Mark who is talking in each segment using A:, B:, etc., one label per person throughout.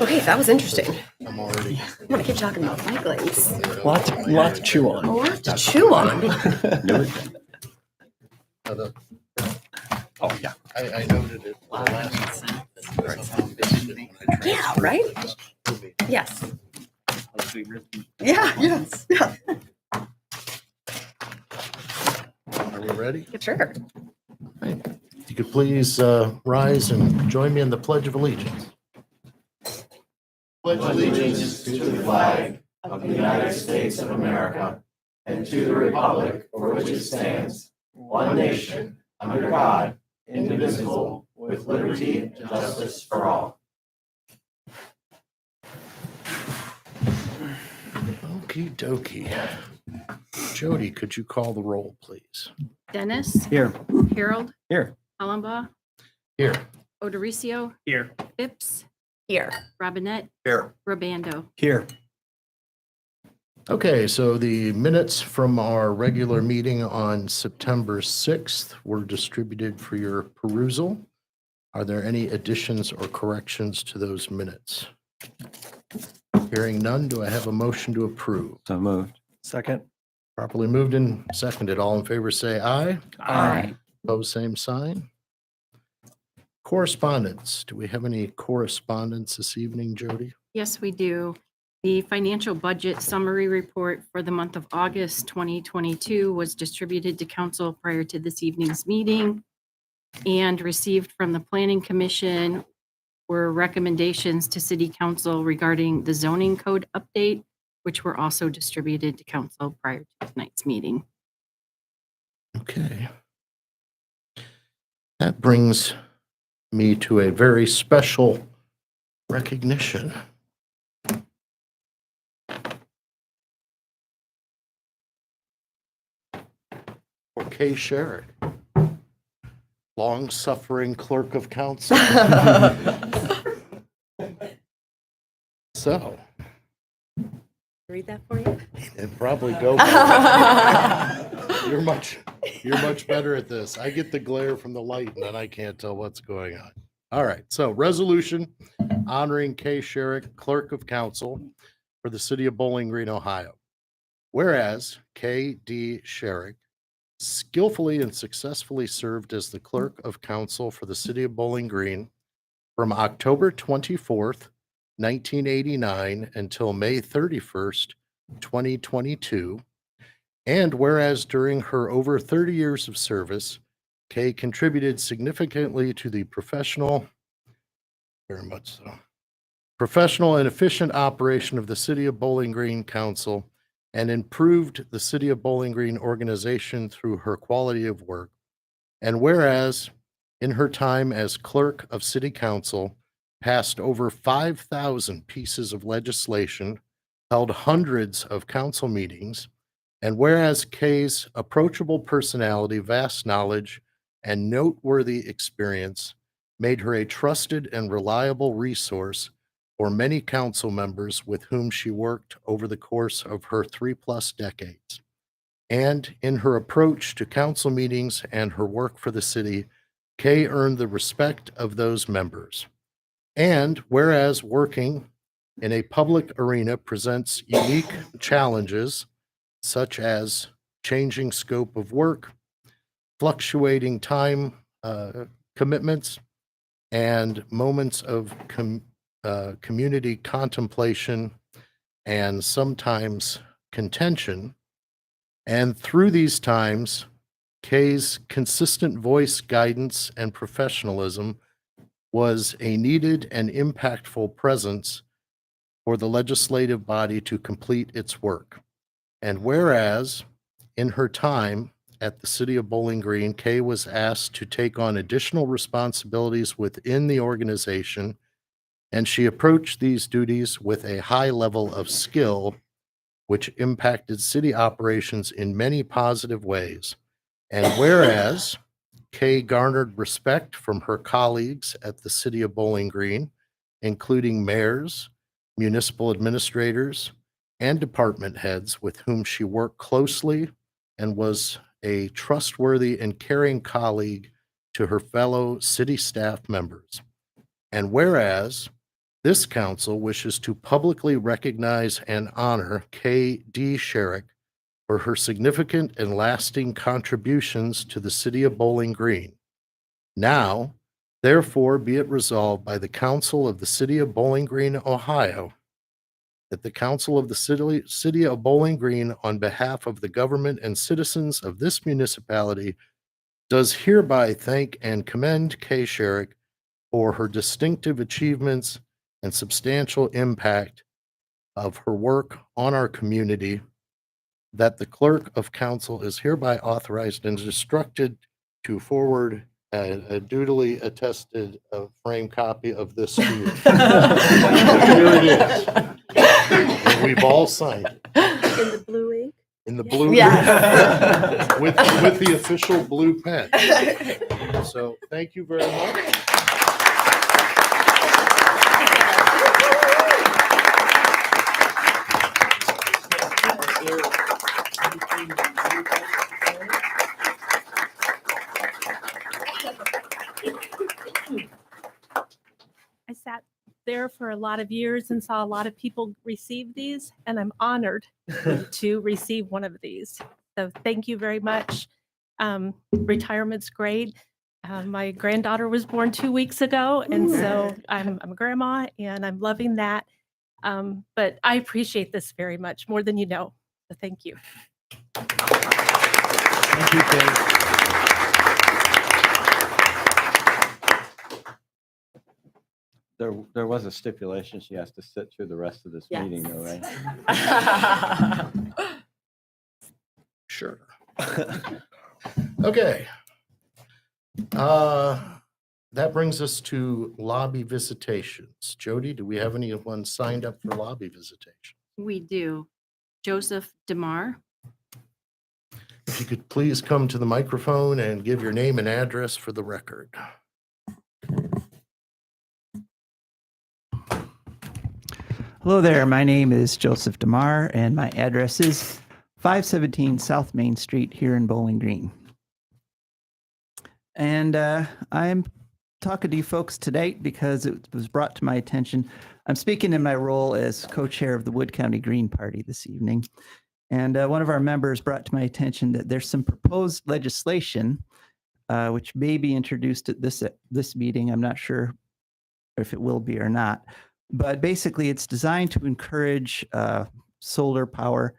A: Okay, that was interesting.
B: I'm already.
A: I'm gonna keep talking about bike lanes.
C: Lot to chew on.
A: A lot to chew on.
C: Oh, yeah.
B: I noted it.
A: Yeah, right? Yes. Yeah, yes, yeah.
B: Are we ready?
A: Sure.
B: If you could please rise and join me in the Pledge of Allegiance.
D: Pledge allegiance to the flag of the United States of America and to the republic for which it stands, one nation, under God, indivisible, with liberty and justice for all.
B: Okie dokie. Jody, could you call the roll, please?
E: Dennis,
C: Here.
E: Harold,
C: Here.
E: Hollenbaugh,
B: Here.
E: Odoricio,
C: Here.
E: Phipps,
A: Here.
E: Robinette,
C: Here.
E: Robando.
C: Here.
B: Okay, so the minutes from our regular meeting on September 6th were distributed for your perusal. Are there any additions or corrections to those minutes? Hearing none, do I have a motion to approve?
C: So moved. Second.
B: Properly moved and seconded. All in favor, say aye.
C: Aye.
B: Opposed, same sign. Correspondence. Do we have any correspondence this evening, Jody?
E: Yes, we do. The financial budget summary report for the month of August 2022 was distributed to council prior to this evening's meeting and received from the Planning Commission were recommendations to City Council regarding the zoning code update, which were also distributed to council prior to tonight's meeting.
B: Okay. That brings me to a very special recognition. For Kay Sherrick, long-suffering clerk of council. So,
A: Read that for you.
B: and probably go. You're much better at this. I get the glare from the light and then I can't tell what's going on. All right, so resolution honoring Kay Sherrick, clerk of council for the city of Bowling Green, Ohio. Whereas Kay D. Sherrick skillfully and successfully served as the clerk of council for the city of Bowling Green from October 24th, 1989 until May 31st, 2022. And whereas during her over 30 years of service, Kay contributed significantly to the professional and efficient operation of the City of Bowling Green Council and improved the City of Bowling Green organization through her quality of work. And whereas in her time as clerk of City Council, passed over 5,000 pieces of legislation, held hundreds of council meetings, and whereas Kay's approachable personality, vast knowledge, and noteworthy experience made her a trusted and reliable resource for many council members with whom she worked over the course of her 3+ decades. And in her approach to council meetings and her work for the city, Kay earned the respect of those members. And whereas working in a public arena presents unique challenges, such as changing scope of work, fluctuating time commitments, and moments of community contemplation and sometimes contention. And through these times, Kay's consistent voice, guidance, and professionalism was a needed and impactful presence for the legislative body to complete its work. And whereas in her time at the City of Bowling Green, Kay was asked to take on additional responsibilities within the organization, and she approached these duties with a high level of skill, which impacted city operations in many positive ways. And whereas Kay garnered respect from her colleagues at the City of Bowling Green, including mayors, municipal administrators, and department heads with whom she worked closely and was a trustworthy and caring colleague to her fellow city staff members. And whereas This council wishes to publicly recognize and honor K.D. Sherrick for her significant and lasting contributions to the city of Bowling Green. Now, therefore, be it resolved by the Council of the City of Bowling Green, Ohio, that the Council of the City of Bowling Green, on behalf of the government and citizens of this municipality, does hereby thank and commend K. Sherrick for her distinctive achievements and substantial impact of her work on our community, that the clerk of council is hereby authorized and instructed to forward a duly attested framed copy of this to you. Here it is. And we've all signed it
A: In the blue ink?
B: in the blue.
A: Yes.
B: With the official blue pen. So thank you very much.
F: I sat there for a lot of years and saw a lot of people receive these, and I'm honored to receive one of these. So thank you very much. Retirement's great. My granddaughter was born 2 weeks ago, and so I'm a grandma, and I'm loving that. But I appreciate this very much, more than you know. So thank you.
C: Thank you, Kate.
D: There was a stipulation she has to sit through the rest of this
A: Yes.
D: meeting, though, right?
B: Sure. Okay. That brings us to lobby visitations. Jody, do we have anyone signed up for lobby visitation?
E: We do. Joseph DeMar.
B: If you could please come to the microphone and give your name and address for the record.
G: Hello there. My name is Joseph DeMar, and my address is 517 South Main Street here in Bowling Green. And I'm talking to you folks today because it was brought to my attention. I'm speaking in my role as co-chair of the Wood County Green Party this evening. And one of our members brought to my attention that there's some proposed legislation which may be introduced at this meeting. I'm not sure if it will be or not. But basically, it's designed to encourage solar power,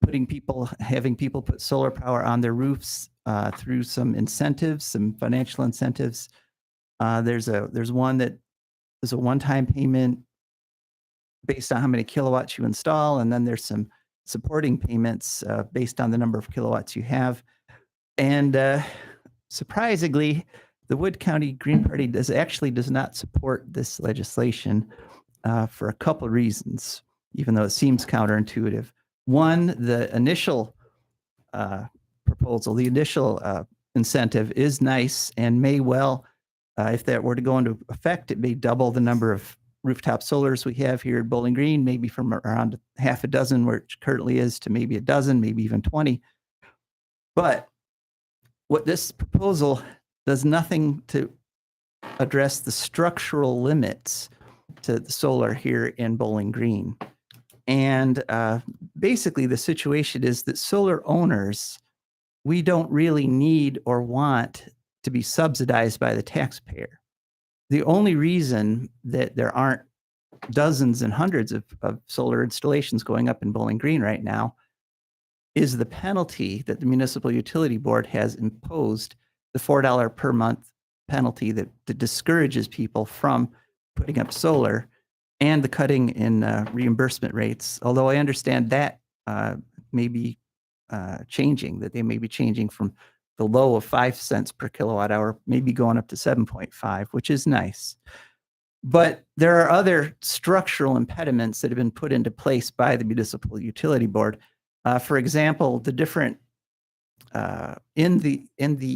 G: having people put solar power on their roofs through some incentives, some financial incentives. There's one that is a one-time payment based on how many kilowatts you install, and then there's some supporting payments based on the number of kilowatts you have. And surprisingly, the Wood County Green Party does not support this legislation for a couple of reasons, even though it seems counterintuitive. One, the initial proposal, the initial incentive is nice and may well, if that were to go into effect, it may double the number of rooftop solars we have here at Bowling Green, maybe from around half a dozen where it currently is to maybe a dozen, maybe even 20. But what this proposal does nothing to address the structural limits to the solar here in Bowling Green. And basically the situation is that solar owners, we don't really need or want to be subsidized by the taxpayer. The only reason that there aren't dozens and hundreds of solar installations going up in Bowling Green right now is the penalty that the Municipal Utility Board has imposed, the $4 per month penalty that discourages people from putting up solar, and the cutting in reimbursement rates. Although I understand that may be changing, that they may be changing from the low of 5 cents per kilowatt hour, maybe going up to 7.5, which is nice. But there are other structural impediments that have been put into place by the Municipal Utility Board. For example, the different in the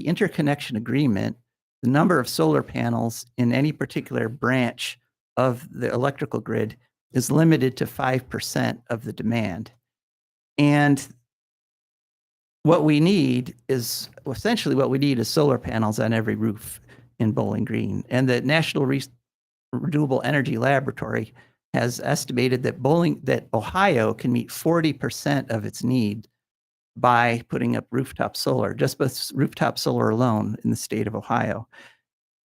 G: interconnection agreement, the number of solar panels in any particular branch of the electrical grid is limited to 5% of the demand. And what we need is solar panels on every roof in Bowling Green. And the National Renewable Energy Laboratory has estimated that Ohio can meet 40% of its need by putting up rooftop solar, just with rooftop solar alone in the state of Ohio.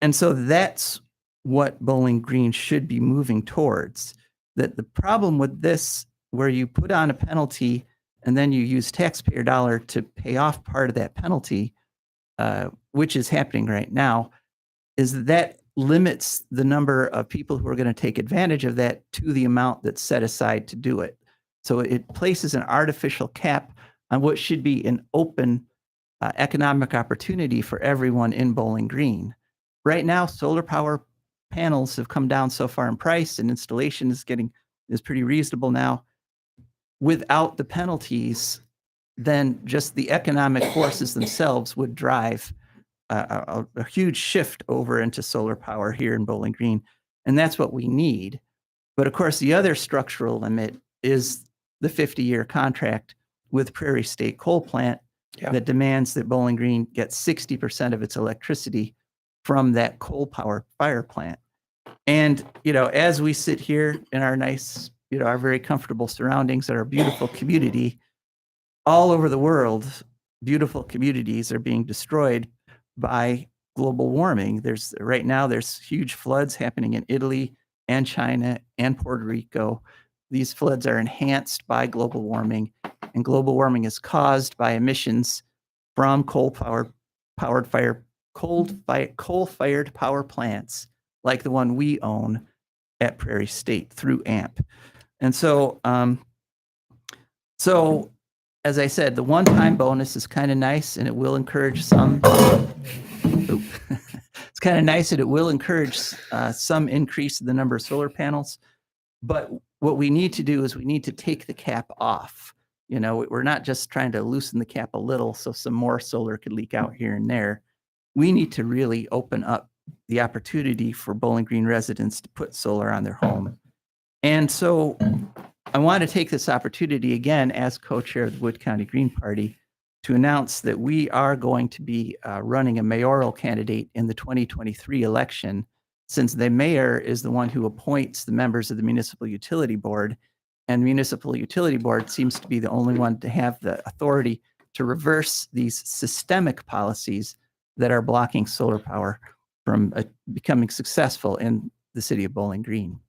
G: And so that's what Bowling Green should be moving towards. That the problem with this, where you put on a penalty and then you use taxpayer dollar to pay off part of that penalty, which is happening right now, is that limits the number of people who are going to take advantage of that to the amount that's set aside to do it. So it places an artificial cap on what should be an open economic opportunity for everyone in Bowling Green. Right now, solar power panels have come down so far in price, and installation is pretty reasonable now. Without the penalties, then just the economic forces themselves would drive a huge shift over into solar power here in Bowling Green. And that's what we need. But of course, the other structural limit is the 50-year contract with Prairie State Coal Plant that demands that Bowling Green get 60% of its electricity from that coal power fire plant. And, as we sit here in our nice, our very comfortable surroundings at our beautiful community, all over the world, beautiful communities are being destroyed by global warming. Right now there's huge floods happening in Italy and China and Puerto Rico. These floods are enhanced by global warming, and global warming is caused by emissions from coal-fired power plants like the one we own at Prairie State through AMP. And so, as I said, the one-time bonus is kind of nice, and it will encourage some. It's kind of nice, and it will encourage some increase in the number of solar panels. But what we need to do is we need to take the cap off. We're not just trying to loosen the cap a little so some more solar could leak out here and there. We need to really open up the opportunity for Bowling Green residents to put solar on their home. And so I want to take this opportunity again as co-chair of the Wood County Green Party to announce that we are going to be running a mayoral candidate in the 2023 election, since the mayor is the one who appoints the members of the Municipal Utility Board, and the Municipal Utility Board seems to be the only one to have the authority to reverse these systemic policies that are blocking solar power from becoming successful in the city of Bowling Green.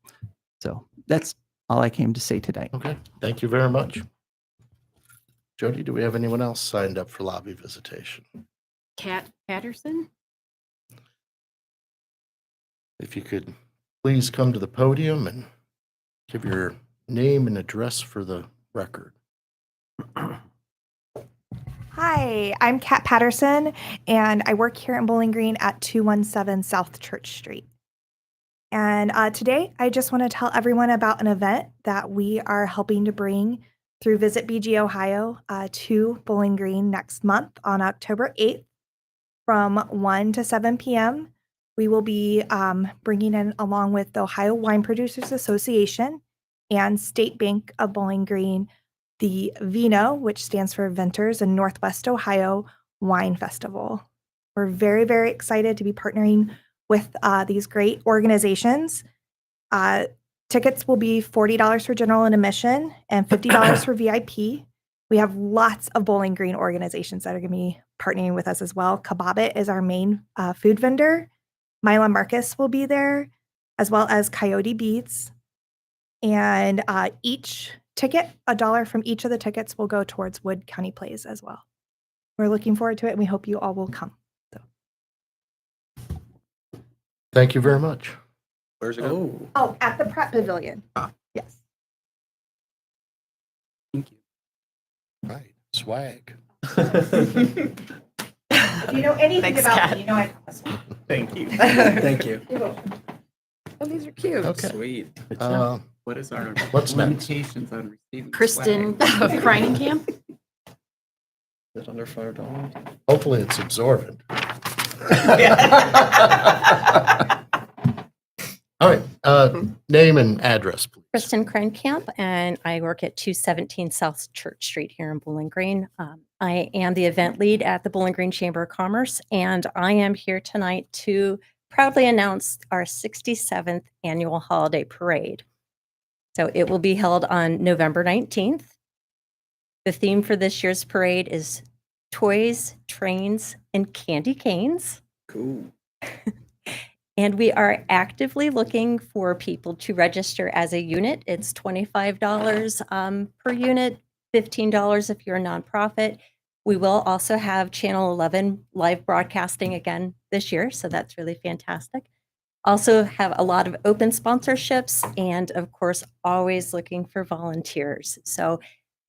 G: So that's all I came to say today.
B: Okay, thank you very much. Jody, do we have anyone else signed up for lobby visitation?
E: Kat Patterson?
B: If you could please come to the podium and give your name and address for the record.
H: Hi, I'm Kat Patterson, and I work here in Bowling Green at 217 South Church Street. And today, I just want to tell everyone about an event that we are helping to bring through Visit BG Ohio to Bowling Green next month on October 8th from 1 to 7 p.m. We will be bringing in, along with the Ohio Wine Producers Association and State Bank of Bowling Green, the VINO, which stands for Venters in Northwest Ohio Wine Festival. We're very, very excited to be partnering with these great organizations. Tickets will be $40 for general and admission and $50 for VIP. We have lots of Bowling Green organizations that are going to be partnering with us as well. Kebabit is our main food vendor. Mila Marcus will be there, as well as Coyote Beats. And each ticket, $1 from each of the tickets will go towards Wood County Plays as well. We're looking forward to it, and we hope you all will come.
B: Thank you very much.
D: Where's it go?
H: Oh, at the Prep Pavilion. Yes.
G: Thank you.
B: Right, swag.
H: If you know anything about me, you know I promise.
C: Thank you. Thank you.
A: Oh, these are cute.
B: Okay.
D: Sweet.
I: What is our
B: What's next?
I: limitations on receiving
E: Kristen
I: swag?
E: of Camp.
C: Is it under $5?
B: Hopefully it's absorbent. All right, name and address, please.
J: Kristen Krenkamp, and I work at 217 South Church Street here in Bowling Green. I am the event lead at the Bowling Green Chamber of Commerce, and I am here tonight to proudly announce our 67th annual holiday parade. So it will be held on November 19th. The theme for this year's parade is toys, trains, and candy canes.
C: Cool.
J: And we are actively looking for people to register as a unit. It's $25 per unit, $15 if you're a nonprofit. We will also have Channel 11 live broadcasting again this year, so that's really fantastic. Also have a lot of open sponsorships and, of course, always looking for volunteers. So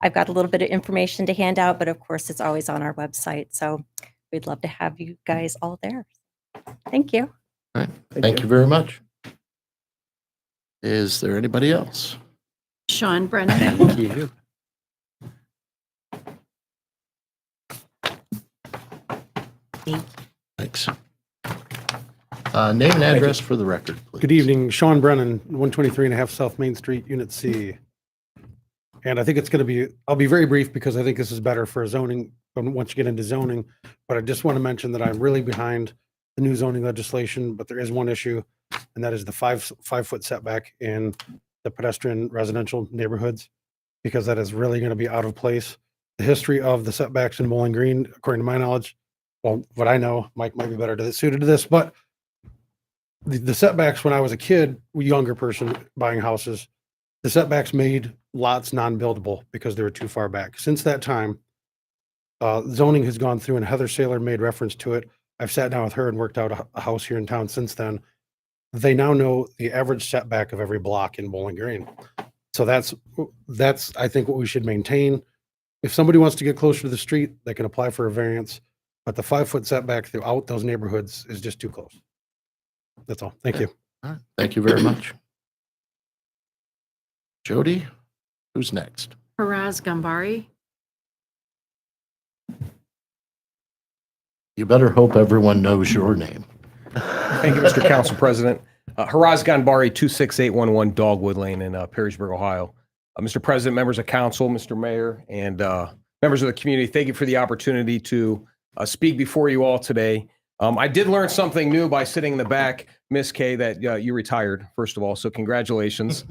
J: I've got a little bit of information to hand out, but of course, it's always on our website. So we'd love to have you guys all there. Thank you.
B: All right. Thank you very much. Is there anybody else?
E: Sean Brennan.
B: Thank you. Thanks. Name and address for the record, please.
K: Good evening, Sean Brennan, 123 and a half South Main Street, Unit C. And I think it's going to be, I'll be very brief because I think this is better for zoning, once you get into zoning. But I just want to mention that I'm really behind the new zoning legislation, but there is one issue, and that is the five-foot setback in the pedestrian residential neighborhoods, because that is really going to be out of place. The history of the setbacks in Bowling Green, according to my knowledge, well, what I know, Mike might be better suited to this, but the setbacks when I was a kid, younger person buying houses, the setbacks made lots non-buildable because they were too far back. Since that time, zoning has gone through, and Heather Saylor made reference to it. I've sat down with her and worked out a house here in town since then. They now know the average setback of every block in Bowling Green. So that's I think what we should maintain. If somebody wants to get closer to the street, they can apply for a variance, but the 5-foot setback throughout those neighborhoods is just too close. That's all. Thank you.
B: All right. Thank you very much. Jody, who's next?
E: Faraz Gambari.
B: You better hope everyone knows your name.
L: Thank you, Mr. Council President. Haraz Ganbari, 26811 Dogwood Lane in Perrysburg, Ohio. Mr. President, members of council, Mr. Mayor, and members of the community, thank you for the opportunity to speak before you all today. I did learn something new by sitting in the back, Miss Kay, that you retired, first of all, so congratulations.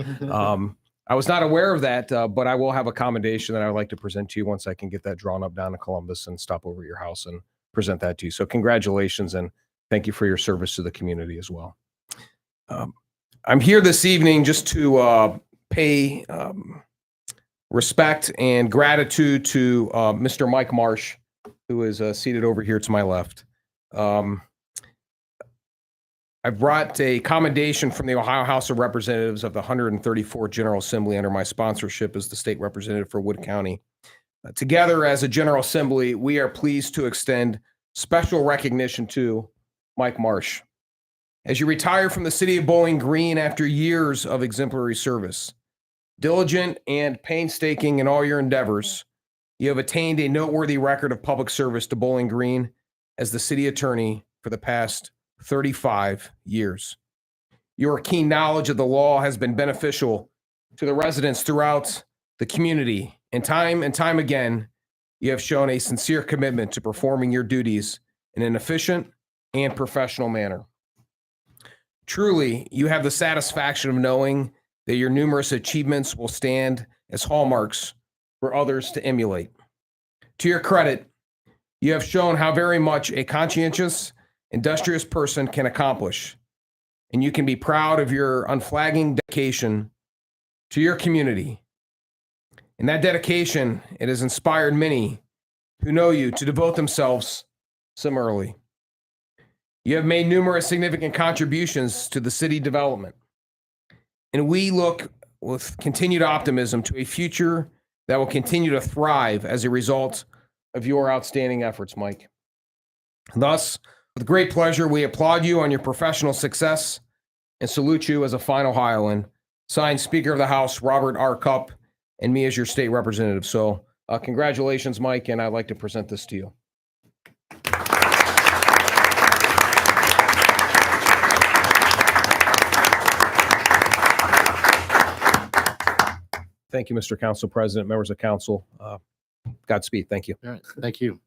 L: I was not aware of that, but I will have a commendation that I would like to present to you once I can get that drawn up down in Columbus and stop over at your house and present that to you. So congratulations, and thank you for your service to the community as well. I'm here this evening just to pay respect and gratitude to Mr. Mike Marsh, who is seated over here to my left. I brought a commendation from the Ohio House of Representatives of the 134th General Assembly under my sponsorship as the state representative for Wood County. Together as a General Assembly, we are pleased to extend special recognition to Mike Marsh. As you retire from the city of Bowling Green after years of exemplary service, diligent and painstaking in all your endeavors, you have attained a noteworthy record of public service to Bowling Green as the city attorney for the past 35 years. Your keen knowledge of the law has been beneficial to the residents throughout the community, and time again, you have shown a sincere commitment to performing your duties in an efficient and professional manner. Truly, you have the satisfaction of knowing that your numerous achievements will stand as hallmarks for others to emulate. To your credit, you have shown how very much a conscientious, industrious person can accomplish, and you can be proud of your unflagging dedication to your community. In that dedication, it has inspired many who know you to devote themselves similarly. You have made numerous significant contributions to the city development, and we look with continued optimism to a future that will continue to thrive as a result of your outstanding efforts, Mike. Thus, with great pleasure, we applaud you on your professional success and salute you as a final Ohioan. Signed, Speaker of the House, Robert R. Cupp, and me as your state representative. So congratulations, Mike, and I'd like to present this to you. Thank you, Mr. Council President, members of council. Godspeed. Thank you.
B: All right. Thank you.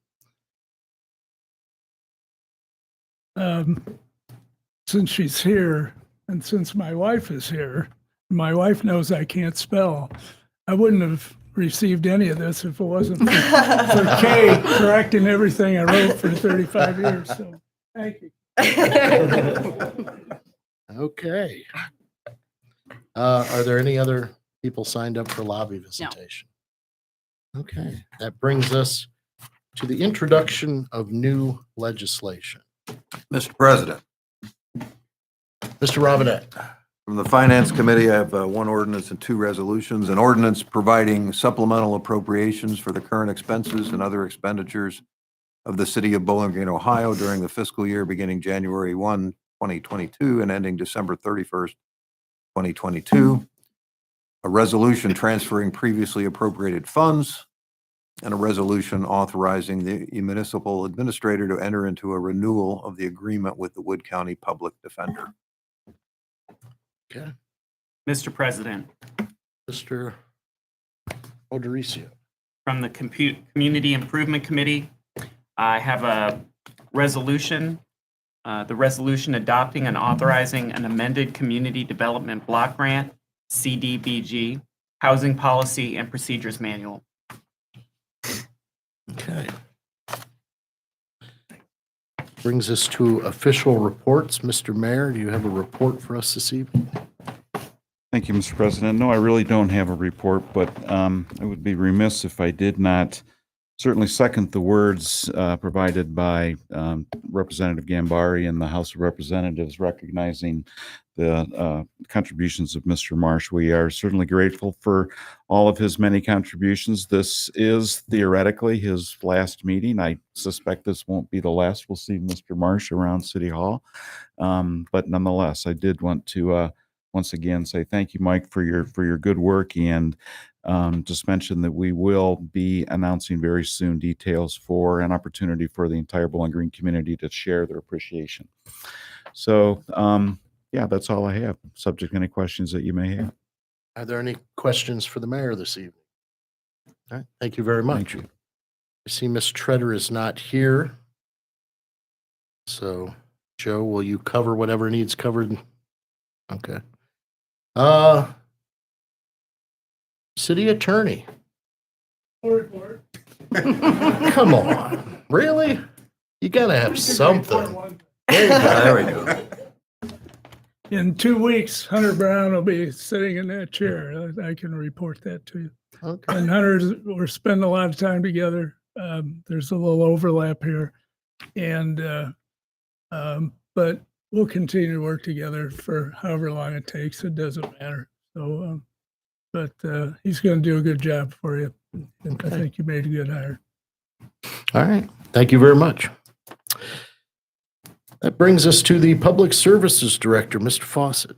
M: since she's here and since my wife is here, my wife knows I can't spell. I wouldn't have received any of this if it wasn't for Kay correcting everything I wrote for 35 years. So thank you.
B: Okay. Are there any other people signed up for lobby visitation? Okay, that brings us to the introduction of new legislation.
N: Mr. President,
B: Mr. Robinette.
N: from the Finance Committee, I have one ordinance and two resolutions. An ordinance providing supplemental appropriations for the current expenses and other expenditures of the city of Bowling Green, Ohio during the fiscal year beginning January 1, 2022 and ending December 31st, 2022. A resolution transferring previously appropriated funds, and a resolution authorizing the municipal administrator to enter into a renewal of the agreement with the Wood County Public Defender.
B: Okay.
I: Mr. President,
B: Mr. Odoricio.
I: from the Community Improvement Committee, I have a resolution. The resolution adopting and authorizing an amended Community Development Block Grant, CDBG, Housing Policy and Procedures Manual.
B: Okay. Brings us to official reports. Mr. Mayor, do you have a report for us this evening?
O: Thank you, Mr. President. No, I really don't have a report, but I would be remiss if I did not certainly second the words provided by Representative Gambari in the House of Representatives recognizing the contributions of Mr. Marsh. We are certainly grateful for all of his many contributions. This is theoretically his last meeting. I suspect this won't be the last we'll see Mr. Marsh around City Hall. But nonetheless, I did want to once again say thank you, Mike, for your good work, and just mention that we will be announcing very soon details for an opportunity for the entire Bowling Green community to share their appreciation. So yeah, that's all I have, subject to any questions that you may have.
B: Are there any questions for the mayor this evening? All right, thank you very much.
O: Thank you.
B: I see Ms. Treader is not here. So, Joe, will you cover whatever needs covered? Okay. City attorney. Come on, really? You gotta have something. There we go.
M: In 2 weeks, Hunter Brown will be sitting in that chair. I can report that to you.
B: Okay.
M: And Hunter's, we're spending a lot of time together. There's a little overlap here. And, but we'll continue to work together for however long it takes. It doesn't matter. So, but he's going to do a good job for you. And I think you made a good hire.
B: All right. Thank you very much. That brings us to the Public Services Director, Mr. Fawcett.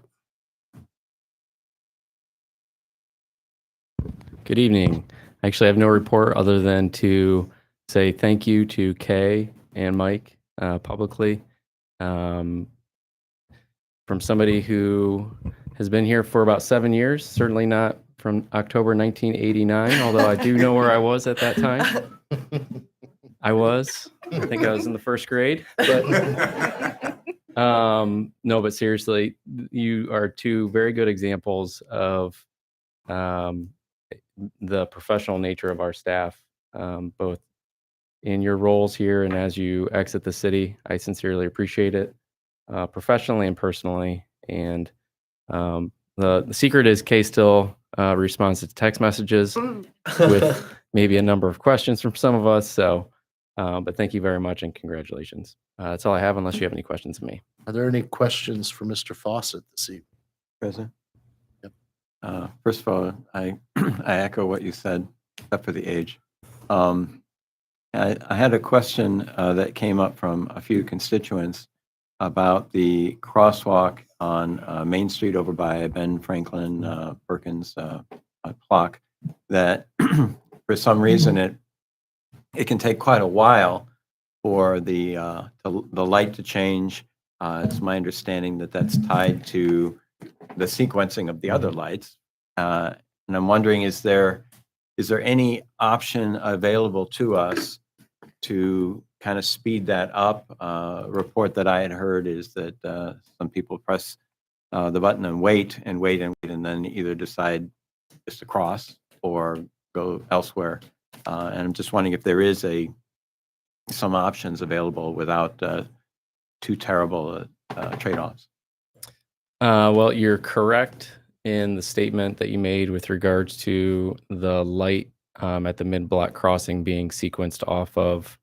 P: Good evening. Actually, I have no report other than to say thank you to Kay and Mike publicly. From somebody who has been here for about 7 years, certainly not from October 1989, although I do know where I was at that time. I think I was in the first grade, but no, but seriously, you are two very good examples of the professional nature of our staff, both in your roles here and as you exit the city. I sincerely appreciate it, professionally and personally. And the secret is Kay still responds to text messages with maybe a number of questions from some of us. So, but thank you very much and congratulations. That's all I have, unless you have any questions of me.
B: Are there any questions for Mr. Fawcett this evening?
Q: President?
B: Yep.
Q: First of all, I echo what you said, except for the age. I had a question that came up from a few constituents about the crosswalk on Main Street over by Ben Franklin Perkins clock, that for some reason it can take quite a while for the light to change. It's my understanding that that's tied to the sequencing of the other lights. And I'm wondering, is there any option available to us to kind of speed that up. Report that I had heard is that some people press the button and wait and wait and wait, and then either decide just to cross or go elsewhere. And I'm just wondering if there is some options available without too terrible trade-offs.
P: Well, you're correct in the statement that you made with regards to the light at the mid-block crossing being sequenced off of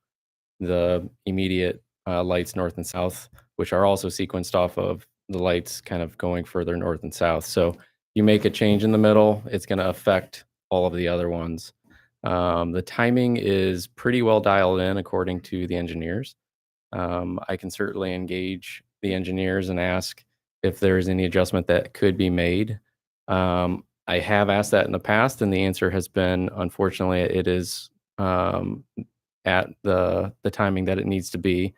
P: the immediate lights north and south, which are also sequenced off of the lights kind of going further north and south. So you make a change in the middle, it's going to affect all of the other ones. The timing is pretty well dialed in according to the engineers. I can certainly engage the engineers and ask if there's any adjustment that could be made. I have asked that in the past, and the answer has been, unfortunately, it is at the timing that it needs to be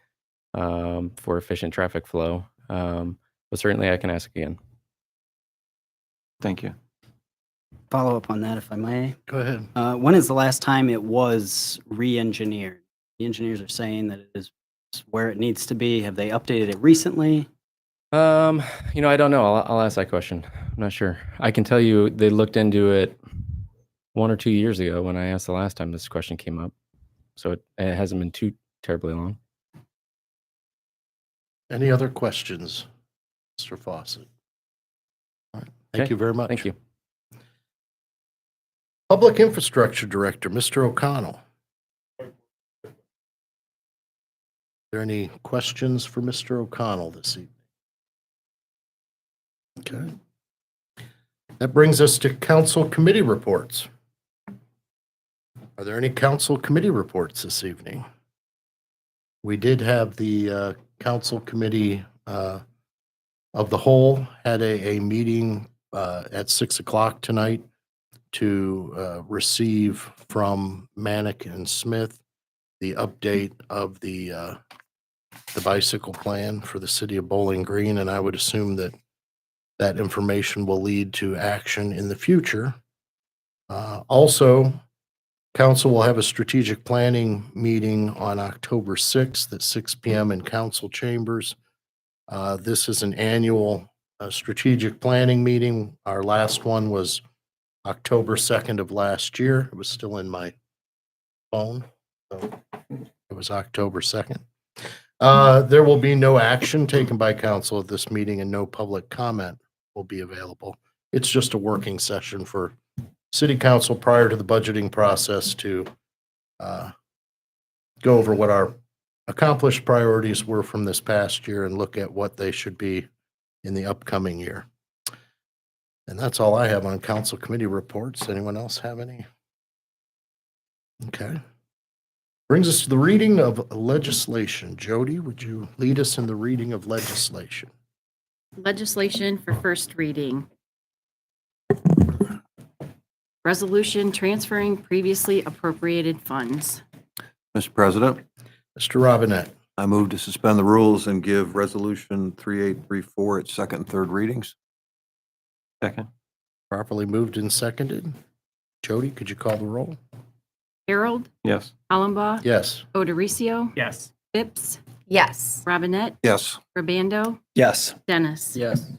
P: for efficient traffic flow. But certainly I can ask again.
Q: Thank you.
R: Follow up on that, if I may.
B: Go ahead.
R: When is the last time it was re-engineered? The engineers are saying that it is where it needs to be. Have they updated it recently?
P: I don't know. I'll ask that question. I'm not sure. I can tell you they looked into it 1 or 2 years ago when I asked the last time this question came up. So it hasn't been too terribly long.
B: Any other questions, Mr. Fawcett? All right. Thank
P: Okay.
B: you very much.
P: Thank you.
B: Public Infrastructure Director, Mr. O'Connell. Are there any questions for Mr. O'Connell this evening? Okay. That brings us to council committee reports. Are there any council committee reports this evening? We did have the council committee of the whole had a meeting at 6 o'clock tonight to receive from Manick and Smith the update of the bicycle plan for the city of Bowling Green, and I would assume that that information will lead to action in the future. Also, council will have a strategic planning meeting on October 6th at 6 p.m. in council chambers. This is an annual strategic planning meeting. Our last one was October 2nd of last year. It was still in my phone, so it was October 2nd. There will be no action taken by council at this meeting, and no public comment will be available. It's just a working session for city council prior to the budgeting process to go over what our accomplished priorities were from this past year and look at what they should be in the upcoming year. And that's all I have on council committee reports. Anyone else have any? Okay. Brings us to the reading of legislation. Jody, would you lead us in the reading of legislation?
E: Legislation for first reading. Resolution transferring previously appropriated funds.
N: Mr. President,
B: Mr. Robinette.
N: I move to suspend the rules and give Resolution 3834 its second and third readings.
Q: Second.
B: Properly moved and seconded. Jody, could you call the roll?
E: Harold,
Q: Yes.
E: Hollenbaugh,
B: Yes.
E: Odericio,
I: Yes.
E: Phipps,
J: Yes.
E: Robinette,
N: Yes.
E: Rabando,
C: Yes.
E: Dennis.
C: Yes.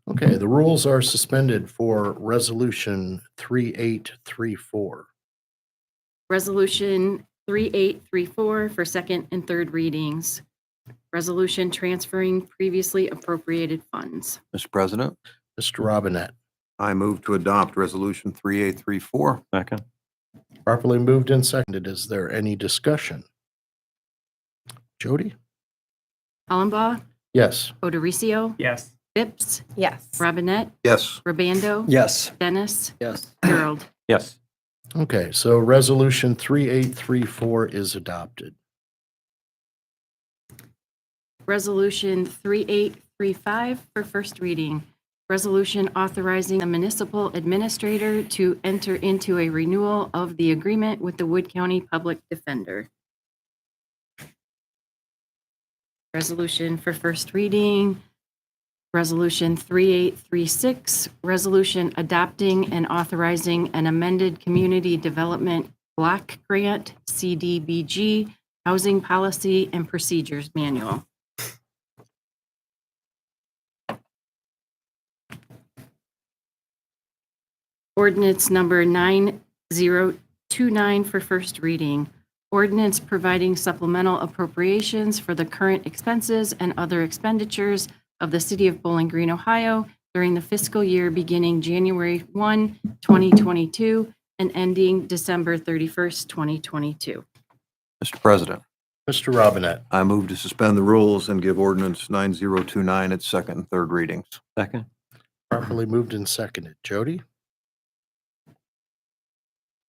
B: Okay, the rules are suspended for Resolution 3834.
E: Resolution 3834 for second and third readings. Resolution transferring previously appropriated funds.
N: Mr. President,
B: Mr. Robinette.
N: I move to adopt Resolution 3834.
Q: Second.
B: Properly moved and seconded. Is there any discussion? Jody?
E: Hollenbaugh,
B: Yes.
E: Odericio,
I: Yes.
E: Phipps,
J: Yes.
E: Robinette,
N: Yes.
E: Rabando,
C: Yes.
E: Dennis,
C: Yes.
E: Harold.
Q: Yes.
B: Okay, so Resolution 3834 is adopted.
E: Resolution 3835 for first reading. Resolution authorizing the municipal administrator to enter into a renewal of the agreement with the Wood County Public Defender. Resolution for first reading. Resolution 3836, resolution adopting and authorizing an amended community development block grant, CDBG, Housing Policy and Procedures Manual. Ordinance number 9029 for first reading. Ordinance providing supplemental appropriations for the current expenses and other expenditures of the City of Bowling Green, Ohio during the fiscal year beginning January 1, 2022 and ending December 31st, 2022.
N: Mr. President,
B: Mr. Robinette.
N: I move to suspend the rules and give ordinance 9029 its second and third readings.
Q: Second?
B: Properly moved and seconded. Jody?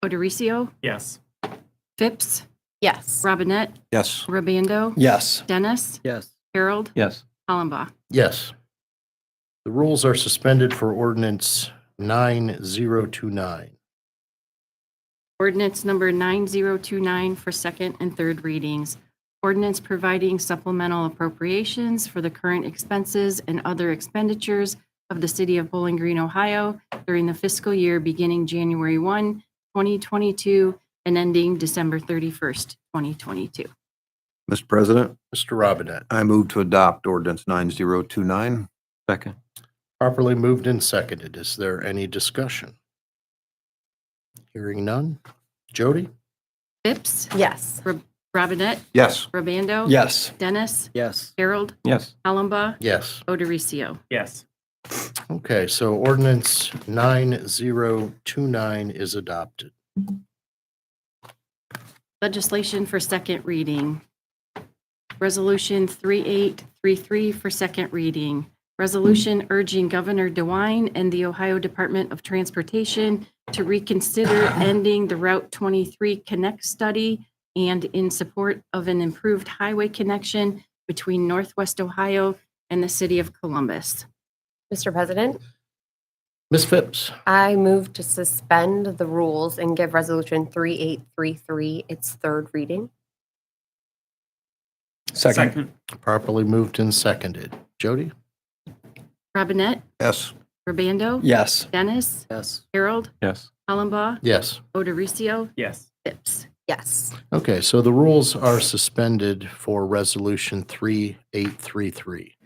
E: Odericio,
I: Yes.
E: Phipps,
J: Yes.
E: Robinette,
N: Yes.
E: Rabando,
C: Yes.
E: Dennis,
R: Yes.
E: Harold,
Q: Yes.
E: Hollenbach.
B: Yes. The rules are suspended for ordinance 9029.
E: Ordinance number 9029 for second and third readings. Ordinance providing supplemental appropriations for the current expenses and other expenditures of the City of Bowling Green, Ohio during the fiscal year beginning January 1, 2022 and ending December 31st, 2022.
N: Mr. President,
B: Mr. Robinette.
N: I move to adopt ordinance 9029.
Q: Second?
B: Properly moved and seconded. Is there any discussion? Hearing none. Jody?
E: Phipps,
J: Yes.
E: Robinette,
N: Yes.
E: Rabando.
C: Yes.
E: Dennis,
R: Yes.
E: Harold,
Q: Yes.
E: Hollenbach,
B: Yes.
E: Odericio.
I: Yes.
B: Okay, so ordinance 9029 is adopted.
E: Legislation for second reading. Resolution 3833 for second reading. Resolution urging Governor DeWine and the Ohio Department of Transportation to reconsider ending the Route 23 Connect study and in support of an improved highway connection between Northwest Ohio and the City of Columbus.
S: Mr. President,
B: Ms. Phipps?
S: I move to suspend the rules and give Resolution 3833 its third reading.
C: Second.
B: Properly moved and seconded. Jody?
E: Robinette,
N: Yes.
E: Rabando.
C: Yes.
E: Dennis,
R: Yes.
E: Harold,
Q: Yes.
E: Hollenbach,
B: Yes.
E: Odericio,
I: Yes.
E: Phipps.
S: Yes.
B: Okay, so the rules are suspended for resolution 3833.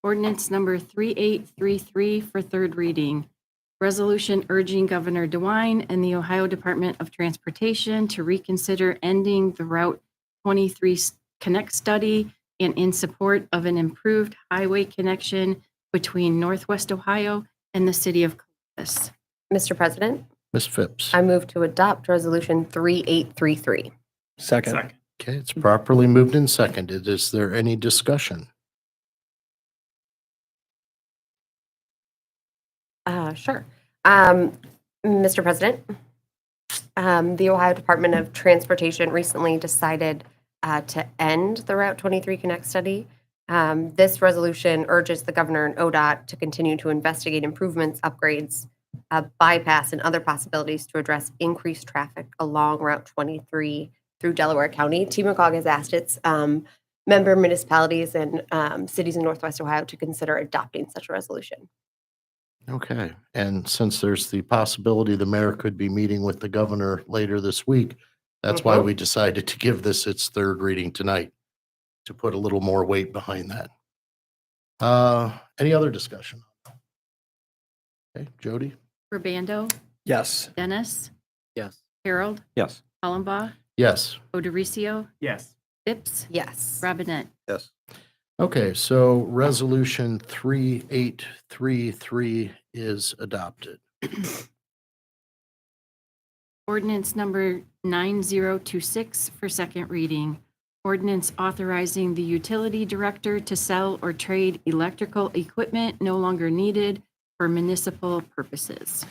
E: Ordinance number 3833 for third reading. Resolution urging Governor DeWine and the Ohio Department of Transportation to reconsider ending the Route 23 Connect study and in support of an improved highway connection between Northwest Ohio and the City of Columbus.
S: Mr. President,
B: Ms. Phipps?
S: I move to adopt Resolution 3833.
C: Second.
B: Okay, it's properly moved and seconded. Is there any discussion?
S: Sure. Mr. President, the Ohio Department of Transportation recently decided to end the Route 23 Connect study. This resolution urges the governor and ODOT to continue to investigate improvements, upgrades, bypass, and other possibilities to address increased traffic along Route 23 through Delaware County. TMCOG has asked its member municipalities and cities in Northwest Ohio to consider adopting such a resolution.
B: Okay, and since there's the possibility the mayor could be meeting with the governor later this week, that's why we decided to give this its third reading tonight, to put a little more weight behind that. Any other discussion? Okay, Jody?
E: Rabando,
C: Yes.
E: Dennis,
R: Yes.
E: Harold,
Q: Yes.
E: Hollenbach,
B: Yes.
E: Odericio,
I: Yes.
E: Phipps,
S: Yes.
E: Robinette.
N: Yes.
B: Okay, so resolution 3833 is adopted.
E: Ordinance number 9026 for second reading. Ordinance authorizing the utility director to sell or trade electrical equipment no longer needed for municipal purposes.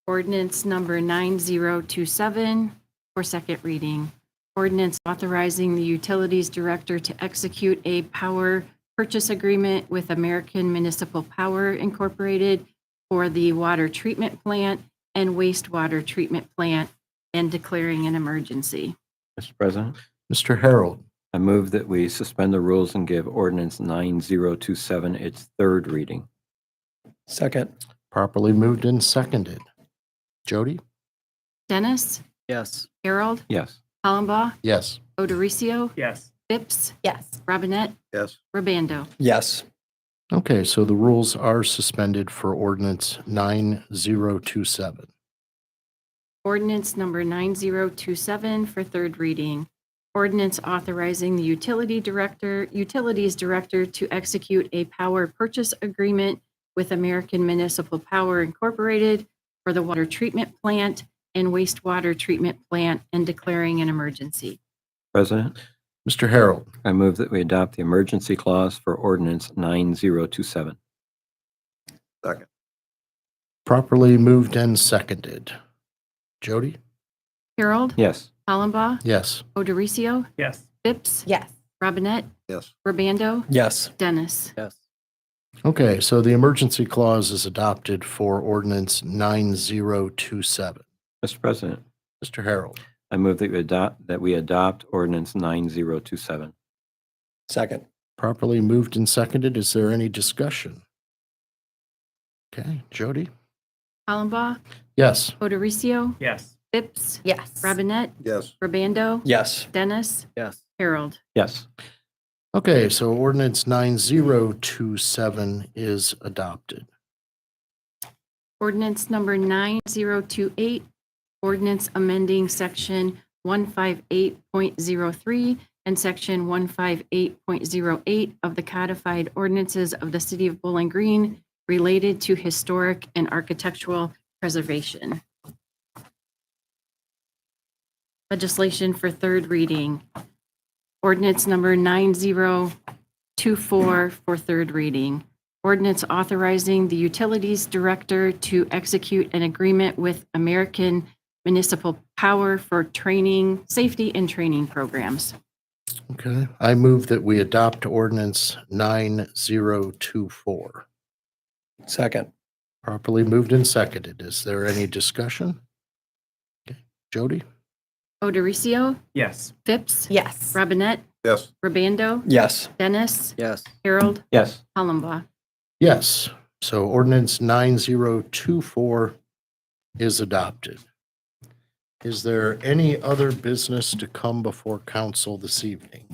E: Ordinance number 9027 for second reading. Ordinance authorizing the utilities director to execute a power purchase agreement with American Municipal Power Incorporated for the water treatment plant and wastewater treatment plant and declaring an emergency.
Q: Mr. President,
B: Mr. Harold?
Q: I move that we suspend the rules and give ordinance 9027 its third reading.
C: Second.
B: Properly moved and seconded. Jody?
E: Dennis,
R: Yes.
E: Harold,
Q: Yes.
E: Hollenbaugh,
B: Yes.
E: Odericio,
C: Yes.
E: Phipps,
S: Yes.
E: Robinette,
N: Yes.
E: Rabando.
C: Yes.
B: Okay, so the rules are suspended for ordinance 9027.
E: Ordinance number 9027 for third reading. Ordinance authorizing the utilities director to execute a power purchase agreement with American Municipal Power Incorporated for the water treatment plant and wastewater treatment plant and declaring an emergency.
Q: President,
B: Mr. Harold,
Q: I move that we adopt the emergency clause for ordinance 9027.
N: Second.
B: properly moved and seconded. Jody?
E: Harold,
Q: Yes.
E: Hollenbaugh,
B: Yes.
E: Odericio,
C: Yes.
E: Phipps,
S: Yes.
E: Robinette,
N: Yes.
E: Rabando,
C: Yes.
E: Dennis.
R: Yes.
B: Okay, so the emergency clause is adopted for ordinance 9027.
Q: Mr. President,
B: Mr. Harold?
Q: I move that we adopt ordinance 9027.
C: Second.
B: Properly moved and seconded. Is there any discussion? Okay, Jody?
E: Hollenbaugh,
B: Yes.
E: Odericio,
C: Yes.
E: Phipps,
S: Yes.
E: Robinette,
N: Yes.
E: Rabando,
C: Yes.
E: Dennis,
R: Yes.
E: Harold.
Q: Yes.
B: Okay, so ordinance 9027 is adopted.
E: Ordinance number 9028, ordinance amending section 158.03 and section 158.08 of the codified ordinances of the city of Bowling Green related to historic and architectural preservation. Legislation for third reading. Ordinance number 9024 for third reading. Ordinance authorizing the utilities director to execute an agreement with American Municipal Power for training, safety and training programs.
B: Okay, I move that we adopt ordinance 9024.
C: Second.
B: Properly moved and seconded. Is there any discussion? Okay, Jody?
E: Odericio,
C: Yes.
E: Phipps,
S: Yes.
E: Robinette,
N: Yes.
E: Rabando,
C: Yes.
E: Dennis,
R: Yes.
E: Harold,
Q: Yes.
E: Hollenbaugh.
B: Yes, so ordinance 9024 is adopted. Is there any other business to come before council this evening?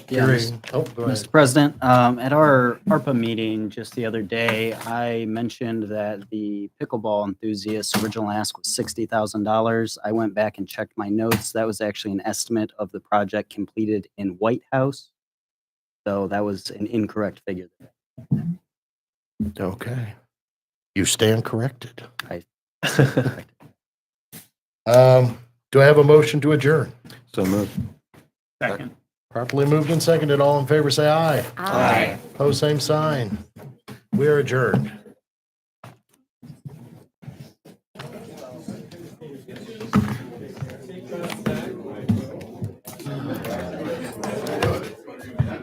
R: Yeah,
B: Hearing- Oh, go ahead.
R: Mr. President, at our ARPA meeting just the other day, I mentioned that the pickleball enthusiast's original ask was $60,000. I went back and checked my notes. That was actually an estimate of the project completed in White House. So that was an incorrect figure.
B: Okay. You stand corrected.
R: I-
B: Do I have a motion to adjourn?
Q: So moved.
C: Second.
B: Properly moved and seconded. All in favor, say aye.
C: Aye.
B: Pose same sign. We are adjourned.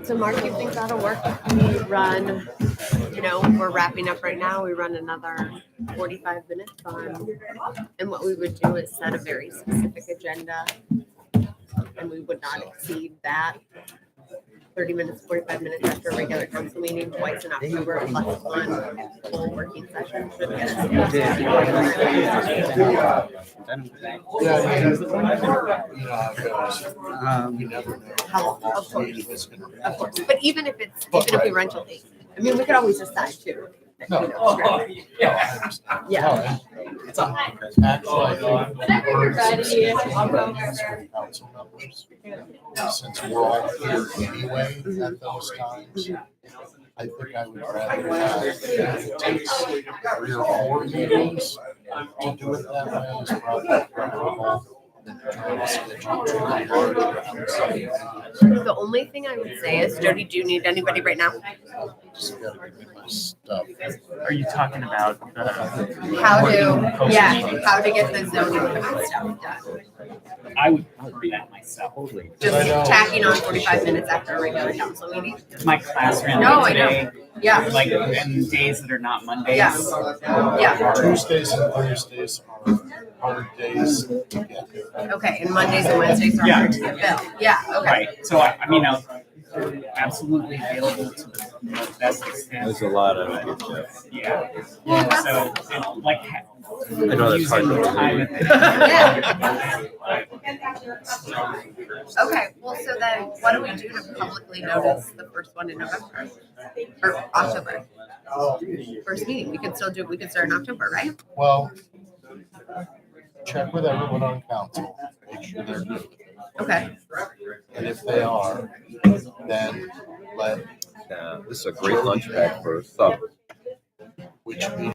S: So Mark, you think that'll work? We run, we're wrapping up right now. We run another 45 minutes on, and what we would do is set a very specific agenda, and we would not exceed that. 30 minutes, 45 minutes after a regular council meeting, twice in October, plus one full working session. Should get Of course. But even if we run till 8, I mean, we could always decide too. Yeah.
B: It's since we're all here anyway at those times, I think I would rather have it takes 3 or 4 meetings to do it that way is probably preferable than trying to schedule 2
S: The only thing I would say is, Jody, do you need anybody right now?
B: Just gotta give me my stuff.
I: Are you talking about
S: How
I: meeting?
S: how to get the zoning code stuff done?
I: I would prefer that myself.
S: Just tacking on 45 minutes after a regular council meeting.
I: My class ran
S: No,
I: late
S: I know.
I: today.
S: Yeah.
I: Like, and days that are not Mondays.
S: Yeah. Yeah.
B: Tuesdays and Thursdays are hard days to get.
S: Okay, and Mondays and Wednesdays are hard to get billed. Yeah, okay.
I: Right. So I mean, I'll absolutely available to the best extent.
Q: There's a lot of it.
I: Yeah. Yeah. So, and like
D: I know that's hard to
I: Time.
S: Okay, well, so then what do we do to publicly notice the first one in November? Or October? First meeting, we could start in October, right?
B: Well, check with everyone on council, make sure they're good.
S: Okay.
B: And if they are, then let
D: This is a great lunch pack for sub.
B: which means